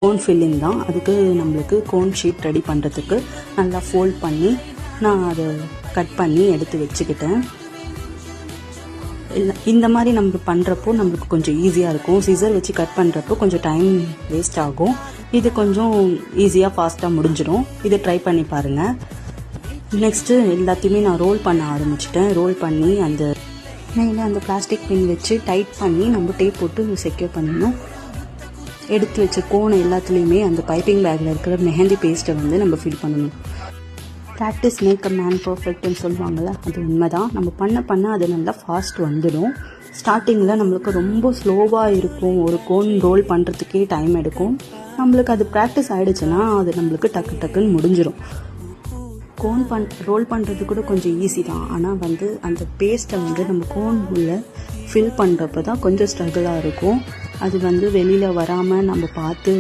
Cone filling தான். அதுக்கு நம்மளுக்கு கோன் ஷீட் ரெடி பண்ணுறதுக்கு நல்லா ஃபோல்ட் பண்ணி நான் அதை கட் பண்ணி எடுத்து வச்சுக்கிட்டேன். இந்த மாதிரி நம்ம பண்ணுறப்போ நம்மளுக்கு கொஞ்சம் ஈஸியாக இருக்கும். சிசர் வச்சு கட் பண்ணுறப்போ கொஞ்சம் டைம் வேஸ்ட் ஆகும். இது கொஞ்சம் ஈஸியாக ஃபாஸ்ட்டாக முடிஞ்சிடும். இதை ட்ரை பண்ணி பாருங்கள். நெக்ஸ்ட்டு எல்லாத்தையுமே நான் ரோல் பண்ண ஆரம்பிச்சிட்டேன். ரோல் பண்ணி அந்த மேலே அந்த பிளாஸ்டிக் பின் வச்சு டைட் பண்ணி நம்ம டேப் போட்டு செக்யூர் பண்ணிடணும். எடுத்து வச்ச கோன் எல்லாத்துலேயுமே அந்த பைப்பிங் பேக்கில் இருக்கிற மெஹந்தி பேஸ்ட்டை வந்து நம்ம ஃபில் பண்ணணும். ப்ராக்டிஸ் மேக் அ மேன் பர்ஃபெக்ட்னு சொல்லுவாங்கள்ல, அது உண்மை தான். நம்ம பண்ண அது நல்லா ஃபாஸ்ட் வந்துடும். ஸ்டார்டிங்கில் நம்மளுக்கு ரொம்ப ஸ்லோவாக இருக்கும். ஒரு கோன் ரோல் பண்ணுறதுக்கே டைம் எடுக்கும். நம்மளுக்கு அது ப்ராக்டிஸ் ஆகிடுச்சுன்னா அது நம்மளுக்கு டக்குன்னு முடிஞ்சிடும். கோன் ரோல் பண்ணுறது கூட கொஞ்சம் ஈஸி தான். ஆனால் வந்து அந்த பேஸ்ட்டை வந்து நம்ம கோன் உள்ள ஃபில் பண்ணுறப்ப தான் கொஞ்சம் ஸ்ட்ரகிளாக இருக்கும். அது வந்து வெளியில் வராமல் நம்ம பார்த்து